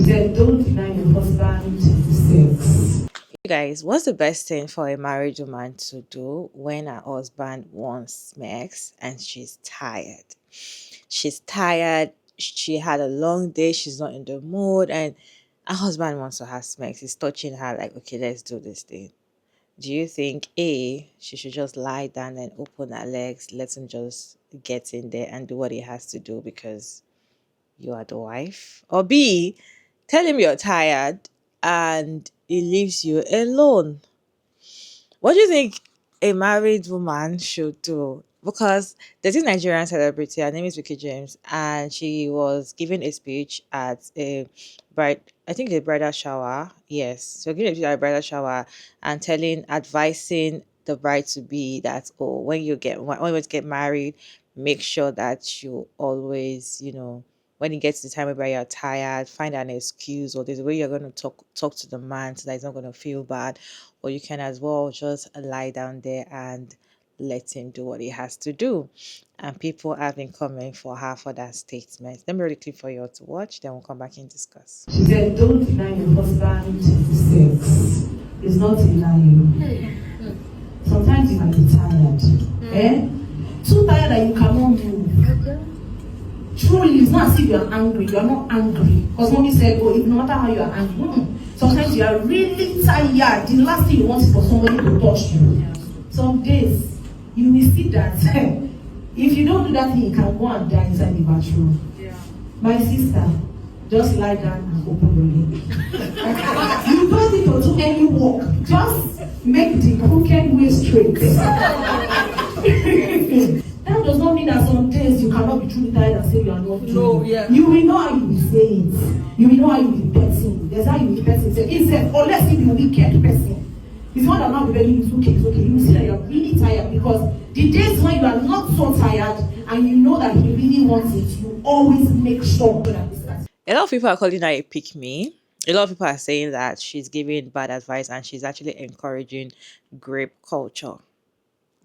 said, don't deny your husband sex. You guys, what's the best thing for a married woman to do when her husband wants smacks and she's tired? She's tired, she had a long day, she's not in the mood, and her husband wants to have smacks. He's touching her like, okay, let's do this thing. Do you think A, she should just lie down and open her legs, let him just get in there and do what he has to do because you are the wife? Or B, tell him you're tired and he leaves you alone? What do you think a married woman should do? Because there's this Nigerian celebrity, her name is Vicky James, and she was giving a speech at a bride, I think a bridal shower. Yes, so giving a speech at a bridal shower and advising the bride to be that, oh, when you get married, make sure that you always, when it gets to the time where you're tired, find an excuse, or there's a way you're going to talk to the man so that he's not going to feel bad, or you can as well just lie down there and let him do what he has to do. And people have been coming for her for that statement. Let me read the clip for you all to watch, then we'll come back and discuss. She said, don't deny your husband sex. It's not denying. Sometimes you might be tired. Too tired that you cannot move. Truly, it's not as if you are angry. You are not angry. Because mommy said, oh, no matter how you are angry. Sometimes you are really tired. The last thing you want is for somebody to touch you. Some days, you will see that if you don't do that thing, you can go and die inside the bathroom. My sister, just lie down and open your leg. You don't need to do any work. Just make the crooked way straight. That does not mean that some days you cannot be truly tired and say you are not doing. No, yeah. You will know how you will say it. You will know how you will be person. There's how you will be person. Say, unless you be a wicked person. It's one that not be very, it's okay. You will see that you're really tired, because the days when you are not so tired and you know that he really wants it, you always make sure that it's that. A lot of people are calling her a pick me. A lot of people are saying that she's giving bad advice and she's actually encouraging grape culture.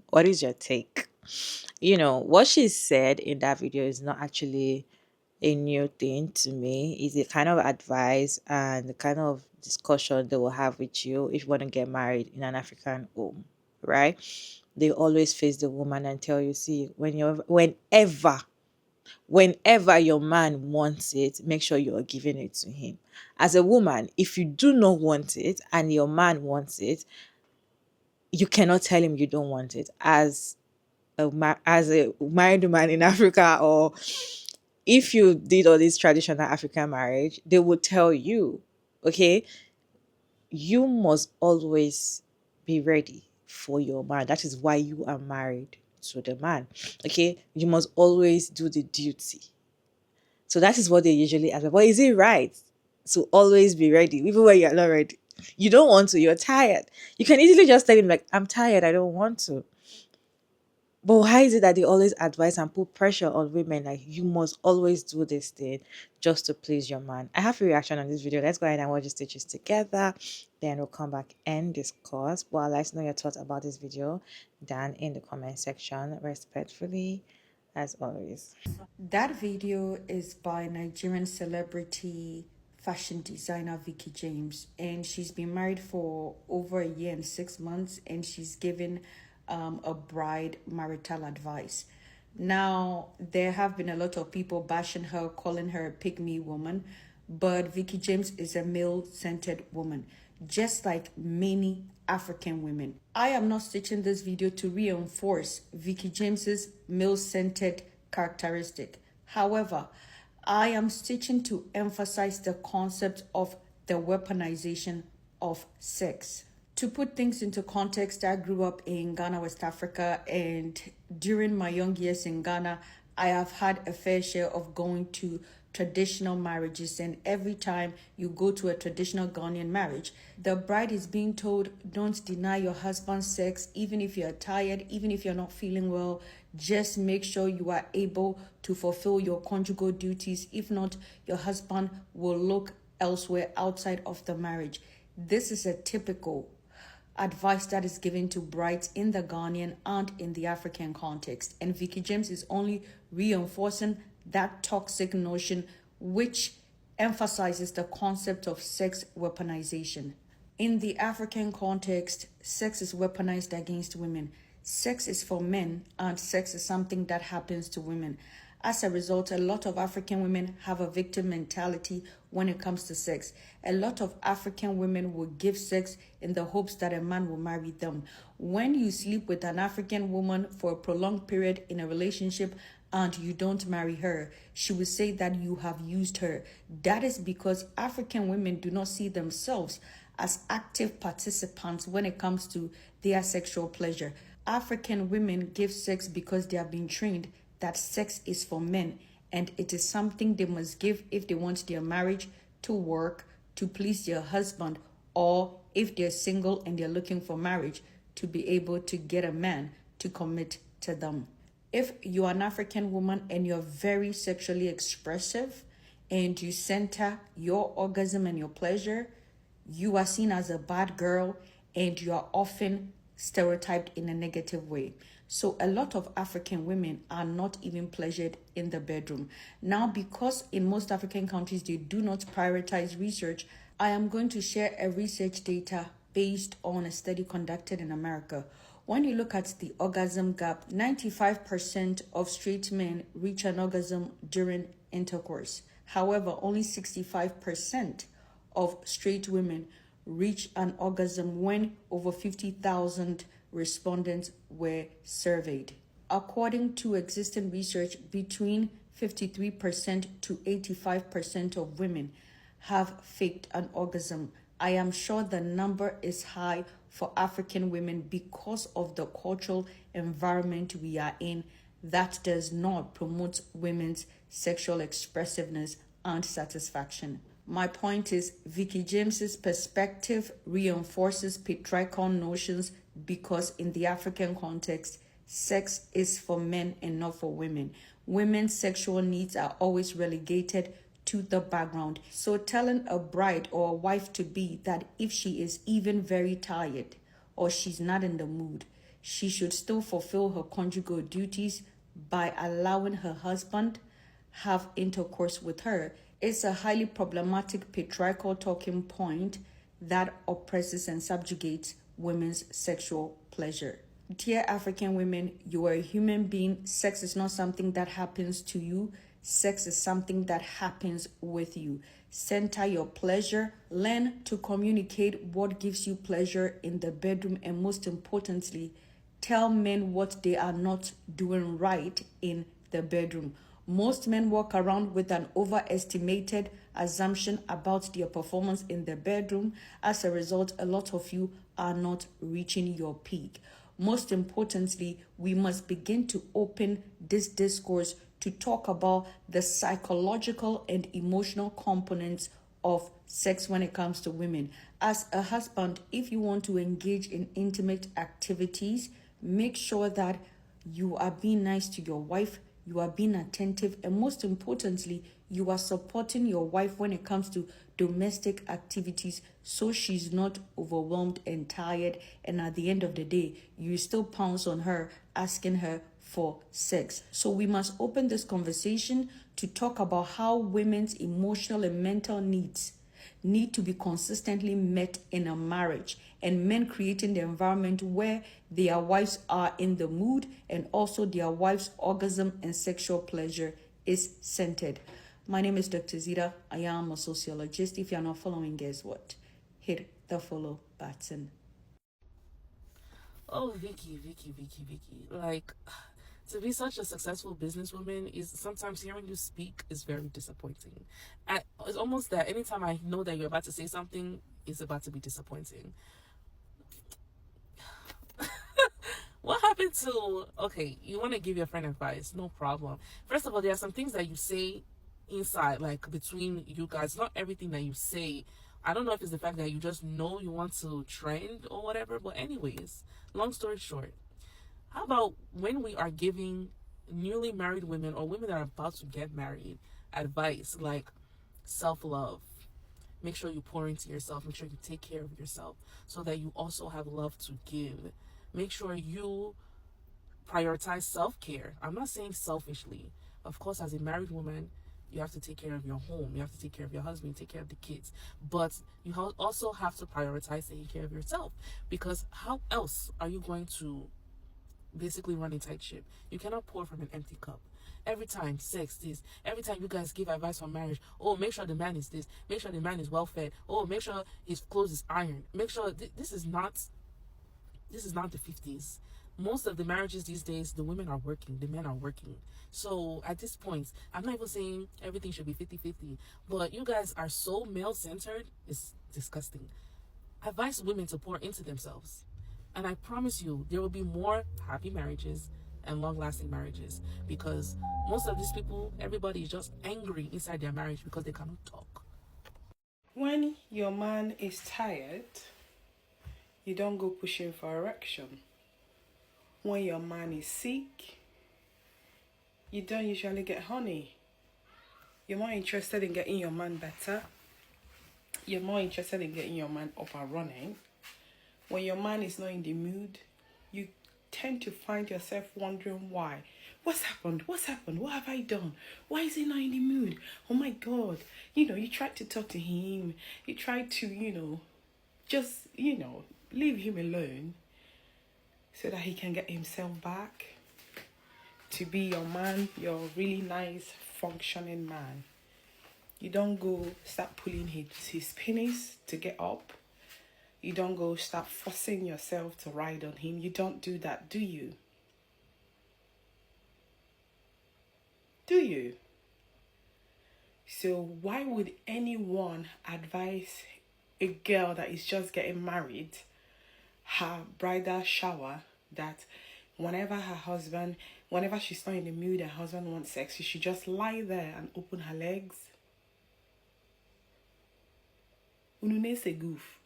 What is your take? What she said in that video is not actually a new thing to me. It's the kind of advice and the kind of discussion they will have with you if you want to get married in an African home, right? They always face the woman and tell you, see, whenever your man wants it, make sure you're giving it to him. As a woman, if you do not want it and your man wants it, you cannot tell him you don't want it. As a married woman in Africa, or if you did all this traditional African marriage, they would tell you, okay, you must always be ready for your man. That is why you are married to the man. Okay, you must always do the duty. So that is what they usually ask. But is it right to always be ready, even when you're not ready? You don't want to, you're tired. You can easily just tell him, like, I'm tired, I don't want to. But why is it that they always advise and put pressure on women, like, you must always do this thing just to please your man? I have a reaction on this video. Let's go ahead and watch the stitches together. Then we'll come back and discuss. But I'd like to know your thoughts about this video down in the comment section, respectfully, as always. That video is by Nigerian celebrity fashion designer Vicky James, and she's been married for over a year and 6 months, and she's given a bride marital advice. Now, there have been a lot of people bashing her, calling her a pick-me woman, but Vicky James is a male-centered woman, just like many African women. I am not stitching this video to reinforce Vicky James's male-centered characteristic. However, I am stitching to emphasize the concept of the weaponization of sex. To put things into context, I grew up in Ghana, West Africa, and during my young years in Ghana, I have had a fair share of going to traditional marriages, and every time you go to a traditional Ghanaian marriage, the bride is being told, don't deny your husband's sex, even if you're tired, even if you're not feeling well, just make sure you are able to fulfill your conjugal duties. If not, your husband will look elsewhere outside of the marriage. This is a typical advice that is given to brides in the Ghanaian and in the African context. And Vicky James is only reinforcing that toxic notion, which emphasizes the concept of sex weaponization. In the African context, sex is weaponized against women. Sex is for men, and sex is something that happens to women. As a result, a lot of African women have a victim mentality when it comes to sex. A lot of African women will give sex in the hopes that a man will marry them. When you sleep with an African woman for a prolonged period in a relationship and you don't marry her, she will say that you have used her. That is because African women do not see themselves as active participants when it comes to their sexual pleasure. African women give sex because they have been trained that sex is for men, and it is something they must give if they want their marriage to work, to please their husband, or if they're single and they're looking for marriage, to be able to get a man to commit to them. If you're an African woman and you're very sexually expressive and you center your orgasm and your pleasure, you are seen as a bad girl and you are often stereotyped in a negative way. So a lot of African women are not even pleasured in the bedroom. Now, because in most African countries they do not prioritize research, I am going to share a research data based on a study conducted in America. When you look at the orgasm gap, 95% of straight men reach an orgasm during intercourse. However, only 65% of straight women reach an orgasm when over 50,000 respondents were surveyed. According to existing research, between 53% to 85% of women have faked an orgasm. I am sure the number is high for African women because of the cultural environment we are in that does not promote women's sexual expressiveness and satisfaction. My point is, Vicky James's perspective reinforces patriarchal notions because in the African context, sex is for men and not for women. Women's sexual needs are always relegated to the background. So telling a bride or a wife-to-be that if she is even very tired or she's not in the mood, she should still fulfill her conjugal duties by allowing her husband have intercourse with her is a highly problematic patriarchal talking point that oppresses and subjugates women's sexual pleasure. Dear African women, you are a human being. Sex is not something that happens to you. Sex is something that happens with you. Center your pleasure. Learn to communicate what gives you pleasure in the bedroom, and most importantly, tell men what they are not doing right in the bedroom. Most men walk around with an overestimated assumption about their performance in the bedroom. As a result, a lot of you are not reaching your peak. Most importantly, we must begin to open this discourse to talk about the psychological and emotional components of sex when it comes to women. As a husband, if you want to engage in intimate activities, make sure that you are being nice to your wife, you are being attentive, and most importantly, you are supporting your wife when it comes to domestic activities so she's not overwhelmed and tired, and at the end of the day, you still pounce on her asking her for sex. So we must open this conversation to talk about how women's emotional and mental needs need to be consistently met in a marriage, and men creating the environment where their wives are in the mood and also their wife's orgasm and sexual pleasure is centered. My name is Dr. Zita. I am a sociologist. If you're not following, guess what? Hit the follow button. Oh, Vicky. Like, to be such a successful businesswoman is sometimes hearing you speak is very disappointing. It's almost that anytime I know that you're about to say something, it's about to be disappointing. What happened to, okay, you want to give your friend advice, no problem. First of all, there are some things that you say inside, like between you guys. Not everything that you say, I don't know if it's the fact that you just know you want to trend or whatever, but anyways, long story short, how about when we are giving newly married women or women that are about to get married advice like self-love? Make sure you pour into yourself. Make sure you take care of yourself so that you also have love to give. Make sure you prioritize self-care. I'm not saying selfishly. Of course, as a married woman, You have to take care of your home. You have to take care of your husband, take care of the kids. But you also have to prioritize taking care of yourself, because how else are you going to basically run a tight ship? You cannot pour from an empty cup. Every time sex this, every time you guys give advice on marriage, oh, make sure the man is this, make sure the man is well fed, oh, make sure his clothes is ironed, make sure this is not the 50s. Most of the marriages these days, the women are working, the men are working. So at this point, I'm not even saying everything should be 50-50, but you guys are so male-centered, it's disgusting. I advise women to pour into themselves. And I promise you, there will be more happy marriages and long-lasting marriages, because most of these people, everybody is just angry inside their marriage because they cannot talk. When your man is tired, you don't go pushing for erection. When your man is sick, you don't usually get honey. You're more interested in getting your man better. You're more interested in getting your man up and running. When your man is not in the mood, you tend to find yourself wondering why. What's happened? What's happened? What have I done? Why is he not in the mood? Oh my God. You try to talk to him. You try to, just, leave him alone so that he can get himself back to be your man, your really nice, functioning man. You don't go start pulling his penis to get up. You don't go start forcing yourself to ride on him. You don't do that, do you? Do you? So why would anyone advise a girl that is just getting married, her bridal shower, that whenever she's not in the mood, her husband wants sex, she should just lie there and open her legs? Unune a goof.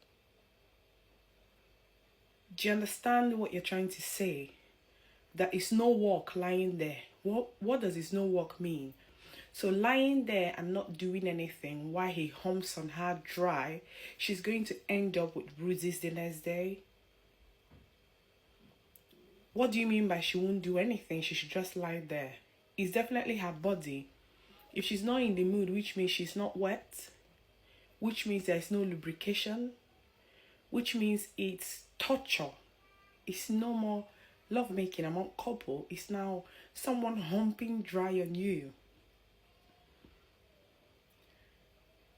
Do you understand what you're trying to say? That it's no work lying there. What does it's no work mean? So lying there and not doing anything while he humps on her dry, she's going to end up with bruises the next day. What do you mean by she won't do anything? She should just lie there. It's definitely her body. If she's not in the mood, which means she's not wet, which means there's no lubrication, which means it's torture. It's no more lovemaking among couple. It's now someone humping dry on you.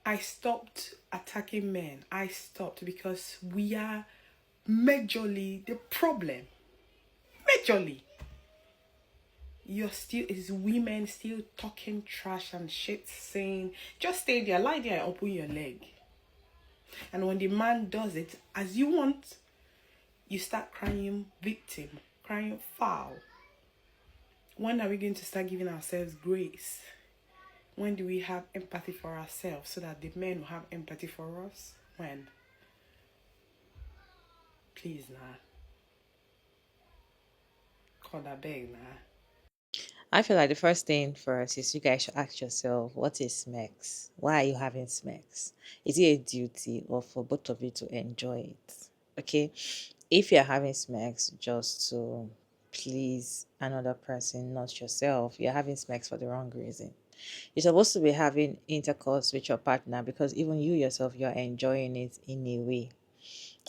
I stopped attacking men. I stopped because we are majorly the problem. Majorly. Is women still talking trash and shit, saying, just stay there, lie there and open your leg. And when the man does it as you want, you start crying victim, crying foul. When are we going to start giving ourselves grace? When do we have empathy for ourselves so that the men will have empathy for us? When? Please, nah. God, I beg, nah. I feel like the first thing first is you guys should ask yourself, what is SMEX? Why are you having SMEX? Is it a duty or for both of you to enjoy it? Okay? If you're having SMEX just to please another person, not yourself, you're having SMEX for the wrong reason. You're supposed to be having intercourse with your partner because even you yourself, you're enjoying it in a way.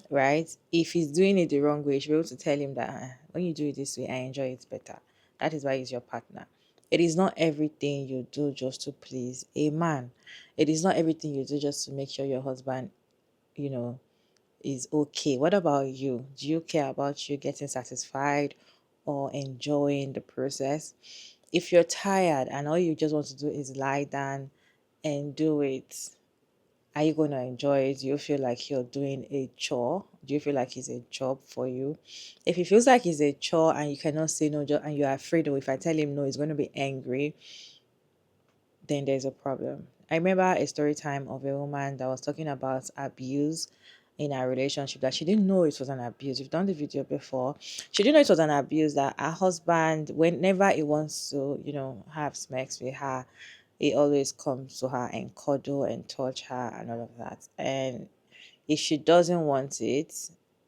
Right? If he's doing it the wrong way, you should be able to tell him that when you do it this way, I enjoy it better. That is why he's your partner. It is not everything you do just to please a man. It is not everything you do just to make sure your husband, is okay. What about you? Do you care about you getting satisfied or enjoying the process? If you're tired and all you just want to do is lie down and do it, are you going to enjoy it? Do you feel like you're doing a chore? Do you feel like it's a job for you? If it feels like it's a chore and you cannot say no, and you're afraid, or if I tell him no, he's going to be angry, then there's a problem. I remember a story time of a woman that was talking about abuse in her relationship, that she didn't know it was an abuse. We've done the video before. She didn't know it was an abuse, that her husband, whenever he wants to, have sex with her, he always comes to her and cuddle and touch her and all of that. And if she doesn't want it,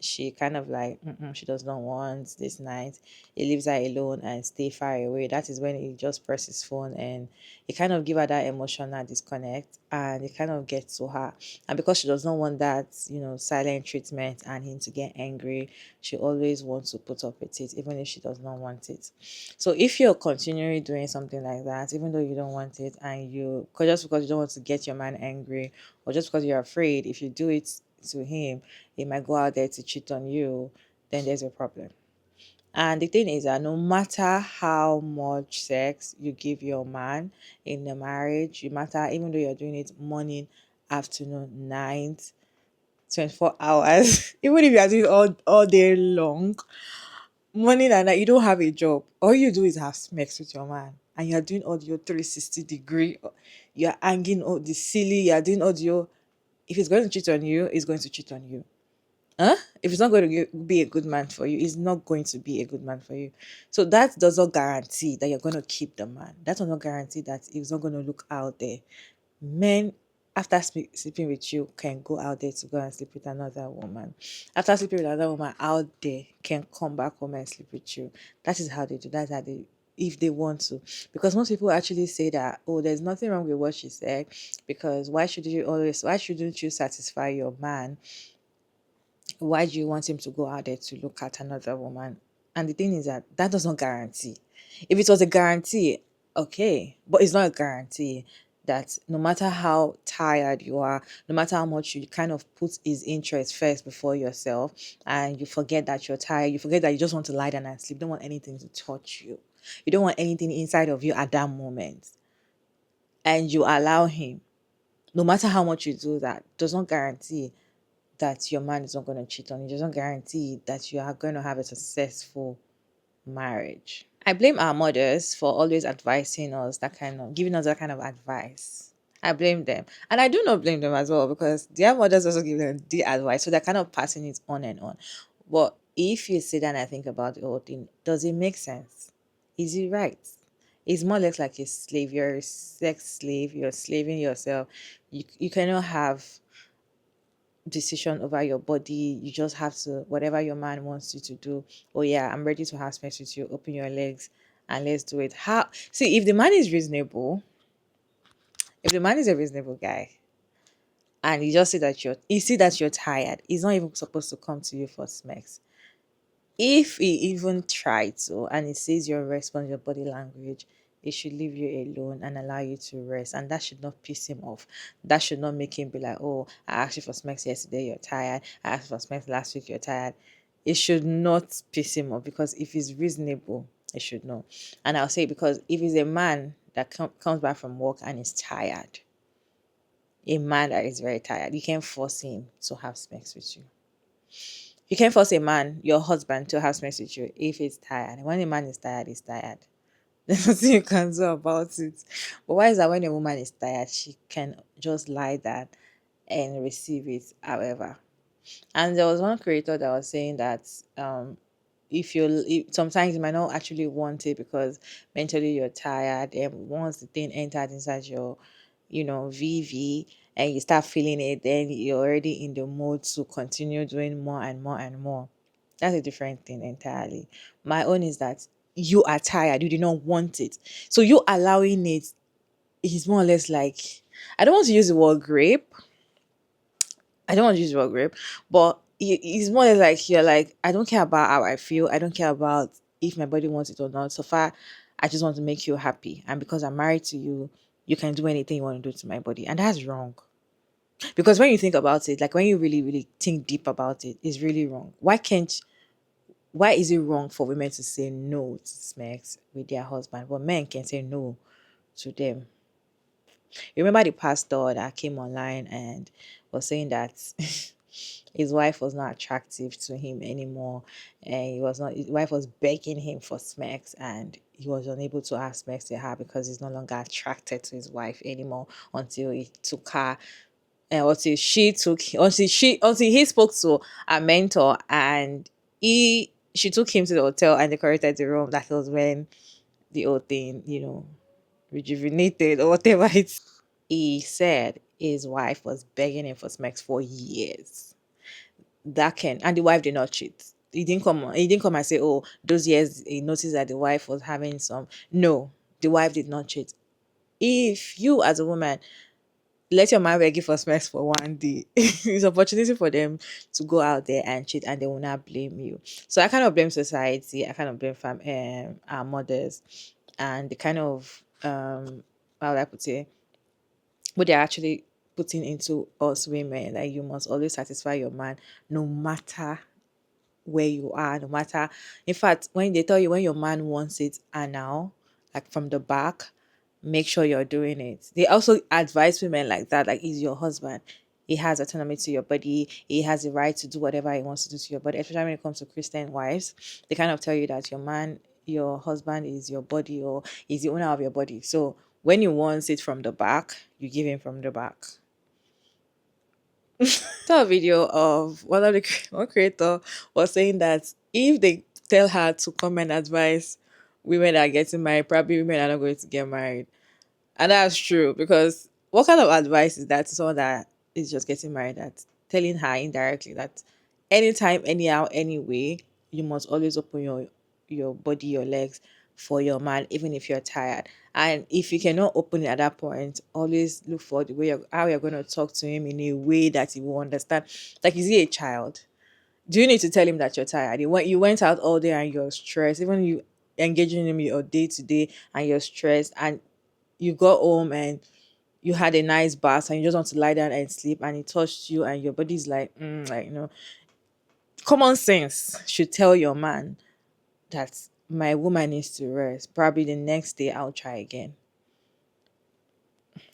she kind of like she does not want this night. He leaves her alone and stay far away. That is when he just press his phone, and he kind of give her that emotional disconnect, and it kind of gets to her. And because she does not want that, silent treatment and him to get angry, she always wants to put up with it, even if she does not want it. So if you're continually doing something like that, even though you don't want it, and just because you don't want to get your man angry, or just because you're afraid, if you do it to him, he might go out there to cheat on you, then there's a problem. And the thing is that no matter how much sex you give your man in the marriage, no matter, even though you're doing it morning, afternoon, night, 24 hours, even if you are doing it all day long, morning and night, you don't have a job. All you do is have sex with your man. And you're doing all your 360-degree, you're hanging all the silly, you're doing all your, if he's going to cheat on you, he's going to cheat on you. If it's not going to be a good man for you, it's not going to be a good man for you. So that does not guarantee that you're going to keep the man. That does not guarantee that he's not going to look out there. Men, after sleeping with you, can go out there to go and sleep with another woman. After sleeping with another woman out there, can come back home and sleep with you. That is how they do. That's how they, if they want to. Because most people actually say that, oh, there's nothing wrong with what she said, because why shouldn't you satisfy your man? Why do you want him to go out there to look at another woman? And the thing is that doesn't guarantee. If it was a guarantee, okay, but it's not a guarantee that no matter how tired you are, no matter how much you kind of put his interest first before yourself, and you forget that you're tired, you forget that you just want to lie down and sleep, you don't want anything to touch you. You don't want anything inside of you at that moment. And you allow him, no matter how much you do that, does not guarantee that your man is not going to cheat on you. It doesn't guarantee that you are going to have a successful marriage. I blame our mothers for always advising us giving us that kind of advice. I blame them. And I do not blame them as well, because their mothers also give them the advice. So they're kind of passing it on and on. But if you sit down and think about the whole thing, does it make sense? Is it right? It's more or less like a slave. You're a sex slave. You're slaving yourself. You cannot have decision over your body. You just have to, whatever your man wants you to do. Oh yeah, I'm ready to have sex with you. Open your legs and let's do it. How? See, if the man is reasonable, if the man is a reasonable guy, and you see that you're tired, he's not even supposed to come to you for sex. If he even tried to, and he sees your response, your body language, he should leave you alone and allow you to rest. And that should not piss him off. That should not make him be like, oh, I asked you for sex yesterday, you're tired. I asked for sex last week, you're tired. It should not piss him off, because if he's reasonable, it should know. And I'll say, because if he's a man that comes back from work and is tired, a man that is very tired, you can't force him to have sex with you. You can't force a man, your husband, to have sex with you if he's tired. When a man is tired, he's tired. There's nothing you can do about it. But why is that when a woman is tired, she can just lie down and receive it however? And there was one creator that was saying that sometimes you might not actually want it because mentally you're tired, and once the thing entered inside your VV, and you start feeling it, then you're already in the mood to continue doing more and more and more. That's a different thing entirely. My own is that you are tired, you did not want it, so you allowing it is more or less like, I don't want to use the word grape. I don't want to use the word grape, but it's more or less like you're like, I don't care about how I feel. I don't care about if my body wants it or not. So far, I just want to make you happy. And because I'm married to you, you can do anything you want to do to my body. And that's wrong. Because when you think about it, like when you really, really think deep about it, it's really wrong. Why is it wrong for women to say no to sex with their husband, but men can say no to them? You remember the pastor that came online and was saying that his wife was not attractive to him anymore, and his wife was begging him for sex, and he was unable to have sex with her because he's no longer attracted to his wife anymore until he took her, and until he spoke to a mentor, and she took him to the hotel and decorated the room. That was when the whole thing, rejuvenated or whatever he said his wife was begging him for sex for years. that can, and the wife did not cheat. He didn't come and say, oh, those years he noticed that the wife was having some. No, the wife did not cheat. If you as a woman let your man beg you for sex for 1 day, it's opportunity for them to go out there and cheat, and they will not blame you. So I kind of blame society. I kind of blame our mothers, and the kind of how would I put it, what they're actually putting into us women. Like, you must always satisfy your man, no matter where you are, no matter. In fact, when they tell you when your man wants it and now, like from the back, make sure you're doing it. They also advise women like that, like, he's your husband. He has autonomy to your body. He has the right to do whatever he wants to do to your body. Especially when it comes to Christian wives, they kind of tell you that your man, your husband is your body, or he's the owner of your body. So when you want it from the back, you give him from the back. Saw a video of one creator was saying that if they tell her to come and advise women that are getting married, probably women are not going to get married. And that's true, because what kind of advice is that to someone that is just getting married, that telling her indirectly that anytime, anyhow, anyway, you must always open your body, your legs for your man, even if you're tired. And if you cannot open it at that point, always look for the way how you're going to talk to him in a way that he will understand. Like, is he a child? Do you need to tell him that you're tired? You went out all day and you're stressed, even you engaging him your day to day and you're stressed, and you got home and you had a nice bath and you just want to lie down and sleep, and he touched you and your body's like, like, common sense should tell your man that my woman needs to rest. Probably the next day I'll try again.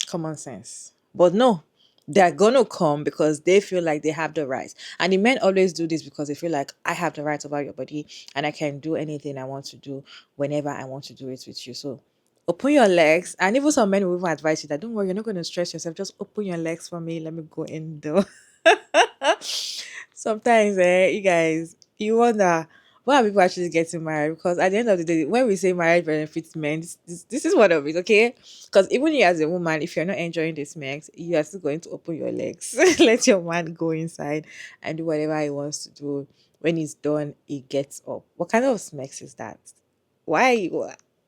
Common sense. But no, they're gonna come because they feel like they have the right. And the men always do this because they feel like, I have the right over your body and I can do anything I want to do whenever I want to do it with you. So open your legs. And even some men will even advise you that, don't worry, you're not going to stress yourself. Just open your legs for me. Let me go in there. Sometimes, you guys, you wonder, why are people actually getting married? Because at the end of the day, when we say marriage benefits men, this is one of it, okay? Because even you as a woman, if you're not enjoying this mix, you are still going to open your legs. Let your man go inside and do whatever he wants to do. When he's done, he gets up. What kind of sex is that? Why?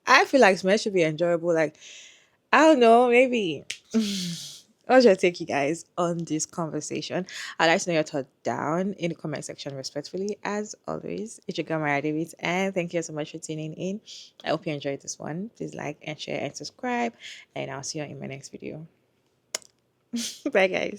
I feel like sex should be enjoyable. Like, I don't know, maybe. What's your take, you guys, on this conversation? I'd like to know your thoughts down in the comment section, respectfully, as always. It's your girl, Mariah Davis, and thank you so much for tuning in. I hope you enjoyed this one. Please like and share and subscribe, and I'll see you in my next video. Bye, guys.